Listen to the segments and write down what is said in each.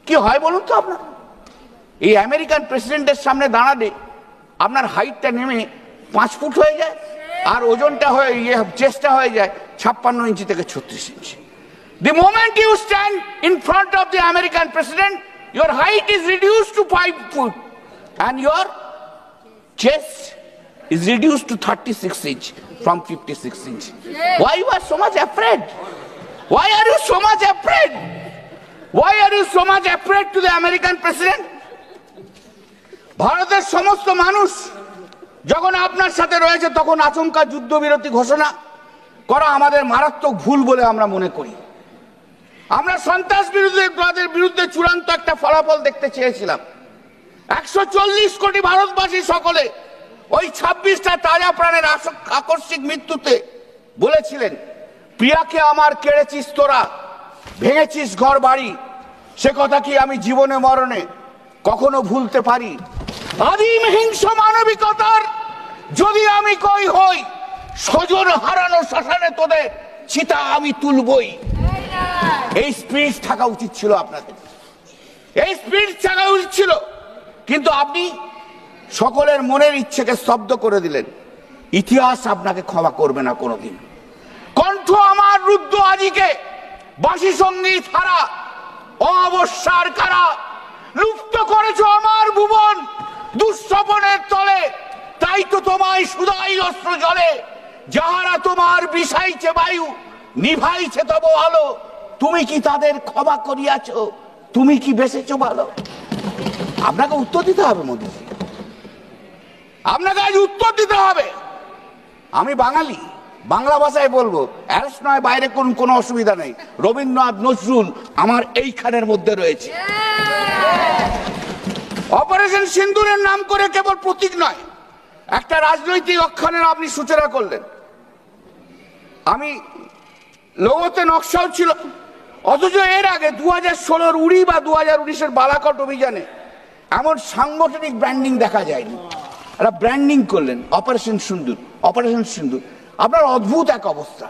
কি হয় বলুন তো আপনার? এই আমেরিকান প্রেসিডেন্টের সামনে দাঁড়ালে আপনার হাইটটা নেমে 5 ফুট হয়ে যায়, আর ওজনটা হয়ে চেস্টটা হয়ে যায় 56 ইঞ্চি থেকে 36 ইঞ্চি। The moment you stand in front of the American president, your height is reduced to 5 foot and your chest is reduced to 36 inch from 56 inch. Why you are so much afraid? Why are you so much afraid? Why are you so much afraid to the American president? ভারতের সমস্ত মানুষ যখন আপনার সাথে রয়েছে তখন আচমকা যুদ্ধবিরতি ঘোষণা করা আমাদের মারাত্মক ভুল বলে আমরা মনে করি। আমরা সন্ত্রাসবাদের বিরুদ্ধে চূড়ান্ত একটা ফলাফল দেখতে চেয়েছিলাম। 140 কোটি ভারতবাসী সকলে ওই 26টা তাজা প্রাণের আকস্মিক মৃত্যুতে বলেছিলেন, প্রিয়াকে আমার কেড়েছিস তোরা, ভেঙেছিস ঘর বাড়ি, সে কথা কি আমি জীবনে মরণে কখনো ভুলতে পারি? আদিম হিংস মানবিকতার যদি আমি কই হই, স্বজন হারানো শ্মশানে তোদের চিতা আমি তুলবই। এই স্পিরিট থাকা উচিত ছিল আপনাদের, এই স্পিরিট থাকা উচিত ছিল। কিন্তু আপনি সকলের মনের ইচ্ছেকে স্তব্ধ করে দিলেন। ইতিহাস আপনাকে ক্ষমা করবে না কোনোদিন। কণ্ঠ আমার রুদ্ধ আজিকে বাঁশি সঙ্গীত হারা অমাবস্যার কারা, লুপ্ত করেছ আমার ভুবন দুঃস্বপনের তলে, তাই তো তোমায় সুদাই অস্ত্র জলে, যাহারা তোমার বিষাইছে বায়ু নিভাইছে তব আলো, তুমি কি তাদের ক্ষমা করিয়াছ? তুমি কি বেঁচেছ ভালো? আপনাকে উত্তর দিতে হবে মোদীজি, আপনাকে আজ উত্তর দিতে হবে। আমি বাঙালি, বাংলা ভাষায় বলবো, অ্যারেস্ট নয়, বাইরে কোনো অসুবিধা নেই। রবীন্দ্রনাথ নজরুল আমার এইখানের মধ্যে রয়েছে। অপারেশন সিন্দুরের নাম করে কেবল প্রতীক নয়, একটা রাজনৈতিক অক্ষানের আপনি সূচনা করলেন। আমি লোগোতে নকশাও ছিল, অথচ এর আগে 2016 উড়ি বা 2019 বালাকট অভিযানে এমন সাংগঠনিক ব্র্যান্ডিং দেখা যায়নি। একটা ব্র্যান্ডিং করলেন অপারেশন সিন্দুর, অপারেশন সিন্দুর। আপনার অদ্ভুত এক অবস্থা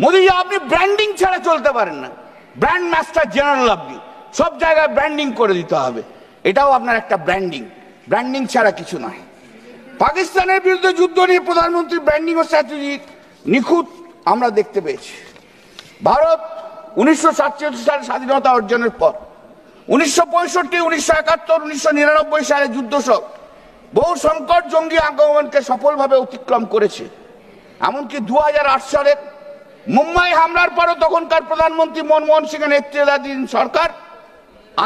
মোদীজি, আপনি ব্র্যান্ডিং ছাড়া চলতে পারেন না। ব্র্যান্ড মাস্টার জেনারেল আপনি, সব জায়গায় ব্র্যান্ডিং করে দিতে হবে, এটাও আপনার একটা ব্র্যান্ডিং। ব্র্যান্ডিং ছাড়া কিছু নয়। পাকিস্তানের বিরুদ্ধে যুদ্ধ নিয়ে প্রধানমন্ত্রী ব্র্যান্ডিং ও স্ট্র্যাটেজি নিখুঁত আমরা দেখতে পেয়েছি। ভারত 1947 সালে স্বাধীনতা অর্জনের পর 1965, 1971, 1999 সালে যুদ্ধ সহ বহু সংকট জঙ্গি আক্রমণকে সফলভাবে অতিক্রম করেছে। এমনকি 2008 সালে মুম্বাই হামলার পরও তখনকার প্রধানমন্ত্রী মনমোহন সিংয়ের নেতৃত্বাধীন সরকার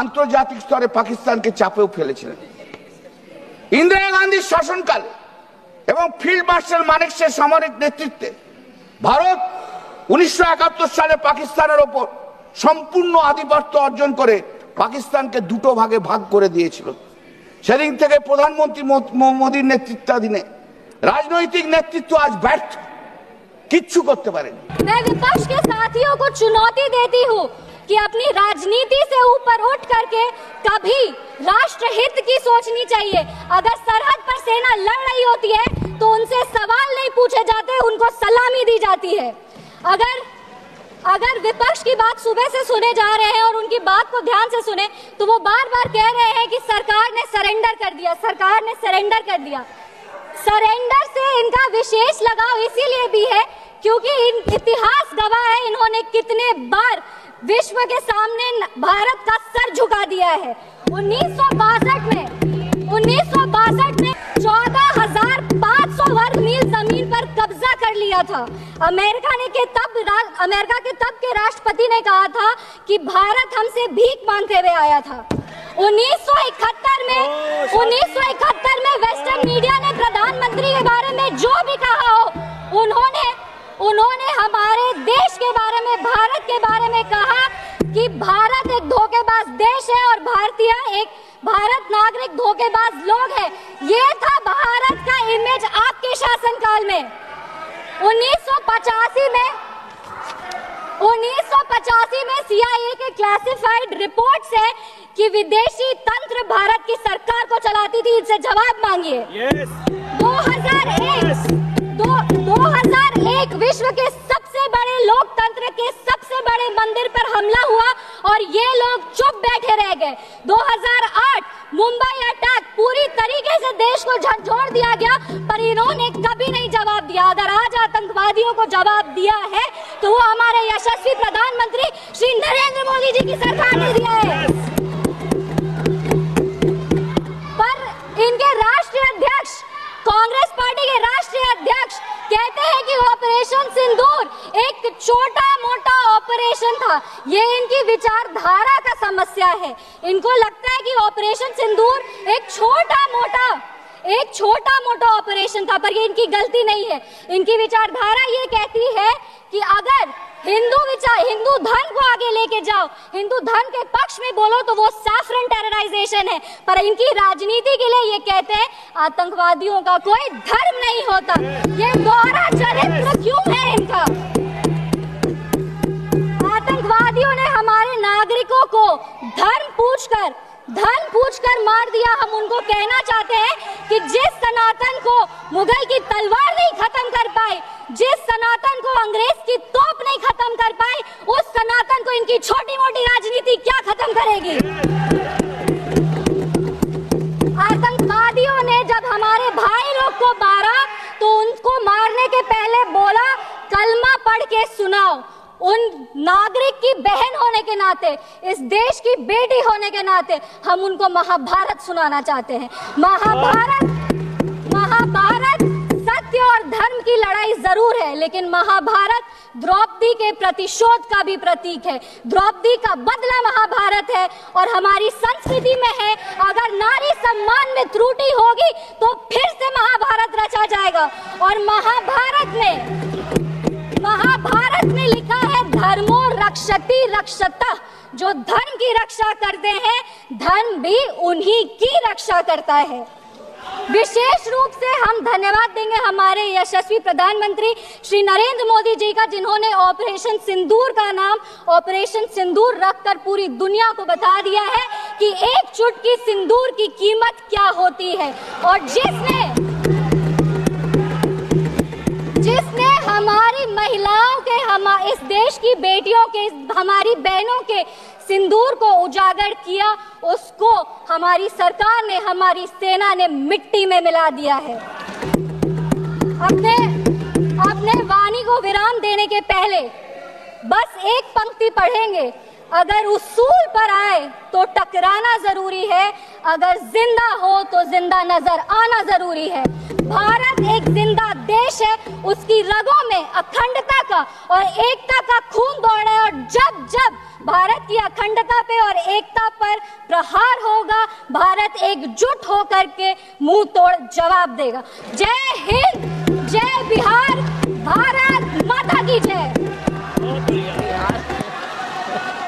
আন্তর্জাতিক স্তরে পাকিস্তানকে চাপেও ফেলেছিলেন। ইন্দিরা গান্ধীর শাসনকালে এবং ফিল্ড মার্শাল মানেকশের সামরিক নেতৃত্বে ভারত 1971 সালে পাকিস্তানের ওপর সম্পূর্ণ আধিপত্য অর্জন করে পাকিস্তানকে দুটো ভাগে ভাগ করে দিয়েছিল। সেদিন থেকে প্রধানমন্ত্রী মোদীর নেতৃত্বাধীনে রাজনৈতিক নেতৃত্ব আজ ব্যর্থ, কিচ্ছু করতে পারেনি। मैं विपक्ष के साथियों को चुनौती देती हूँ कि अपनी राजनीति से ऊपर उठ करके कभी राष्ट्र हित की सोचनी चाहिए। अगर सरहद पर सेना लड़ रही होती है तो उनसे सवाल नहीं पूछे जाते, उनको सलामी दी जाती है। अगर विपक्ष की बात सुबह से सुने जा रहे हैं और उनकी बात को ध्यान से सुने तो वो बार बार कह रहे हैं कि सरकार ने सरेंडर कर दिया, सरकार ने सरेंडर कर दिया। सरेंडर से इनका विशेष लगाव इसीलिए भी है क्योंकि इतिहास गवाह है इन्होंने कितने बार विश्व के सामने भारत का सर झुका दिया है। 1962 में 14,500 वर्ग मील जमीन पर कब्जा कर लिया था। अमेरिका के तब के राष्ट्रपति ने कहा था कि भारत हमसे भीख मांगते हुए आया था। 1971 में वेस्टर्न मीडिया ने प्रधानमंत्री के बारे में जो भी कहा हो, उन्होंने हमारे देश के बारे में, भारत के बारे में कहा कि भारत एक धोखेबाज देश है और भारत नागरिक धोखेबाज लोग हैं। ये था भारत का इमेज आपके शासनकाल में। 1985 में CIA के क्लासिफाइड रिपोर्ट्स है कि विदेशी तंत्र भारत की सरकार को चलाती थी। इनसे जवाब मांगिए। 2001 विश्व के सबसे बड़े लोकतंत्र के सबसे बड़े मंदिर पर हमला हुआ और ये लोग चुप बैठे रह गए। 2008 मुंबई अटैक पूरी तरीके से देश को झकझोर दिया गया, पर इन्होंने कभी नहीं जवाब दिया। अगर आज आतंकवादियों को जवाब दिया है तो वो हमारे यशस्वी प्रधानमंत्री श्री नरेंद्र मोदी जी की सरकार ने दिया है। पर इनके राष्ट्रीय अध्यक्ष, कांग्रेस पार्टी के राष्ट्रीय अध्यक्ष कहते हैं कि ऑपरेशन सिंदूर एक छोटा मोटा ऑपरेशन था। ये इनकी विचारधारा का समस्या है। इनको लगता है कि ऑपरेशन सिंदूर एक छोटा मोटा ऑपरेशन था, पर ये इनकी गलती नहीं है। इनकी विचारधारा ये कहती है कि अगर हिंदू धर्म को आगे लेके जाओ, हिंदू धर्म के पक्ष में बोलो तो वो सैफरन टेरराइजेशन है। पर इनकी राजनीति के लिए ये कहते हैं आतंकवादियों का कोई धर्म नहीं होता। ये दोहरा चरित्र क्यों है इनका? आतंकवादियों ने हमारे नागरिकों को धर्म पूछकर मार दिया। हम उनको कहना चाहते हैं कि जिस सनातन को मुगल की तलवार नहीं खत्म कर पाए, जिस सनातन को अंग्रेज की तोप नहीं खत्म कर पाए, उस सनातन को इनकी छोटी मोटी राजनीति क्या खत्म करेगी? आतंकवादियों ने जब हमारे भाई लोग को मारा तो उनको मारने के पहले बोला कलमा पढ़ के सुनाओ। उन नागरिक की बहन होने के नाते, इस देश की बेटी होने के नाते हम उनको महाभारत सुनाना चाहते हैं। महाभारत सत्य और धर्म की लड़ाई जरूर है, लेकिन महाभारत द्रौपदी के प्रतिशोध का भी प्रतीक है। द्रौपदी का बदला महाभारत है और हमारी संस्कृति में है। अगर नारी सम्मान में त्रुटि होगी तो फिर से महाभारत रचा जाएगा। और महाभारत में लिखा है धर्मो रक्षति रक्षतः। जो धर्म की रक्षा करते हैं, धर्म भी उन्हीं की रक्षा करता है। विशेष रूप से हम धन्यवाद देंगे हमारे यशस्वी प्रधानमंत्री श्री नरेंद्र मोदी जी का, जिन्होंने ऑपरेशन सिंदूर का नाम ऑपरेशन सिंदूर रखकर पूरी दुनिया को बता दिया है कि एक चुटकी सिंदूर की कीमत क्या होती है। और जिसने हमारी महिलाओं के, इस देश की बेटियों के, हमारी बहनों के सिंदूर को उजागर किया, उसको हमारी सरकार ने, हमारी सेना ने मिट्टी में मिला दिया है। अपने वाणी को विराम देने के पहले बस एक पंक्ति पढ़ेंगे। अगर उसूल पर आए तो टकराना जरूरी है, अगर जिंदा हो तो जिंदा नजर आना जरूरी है। भारत एक जिंदा देश है, उसकी रगों में अखंडता का और एकता का खून दौड़ा है। और जब जब भारत की अखंडता पे और एकता पर प्रहार होगा, भारत एकजुट होकर के मुंह तोड़ जवाब देगा। जय हिंद, जय बिहार, भारत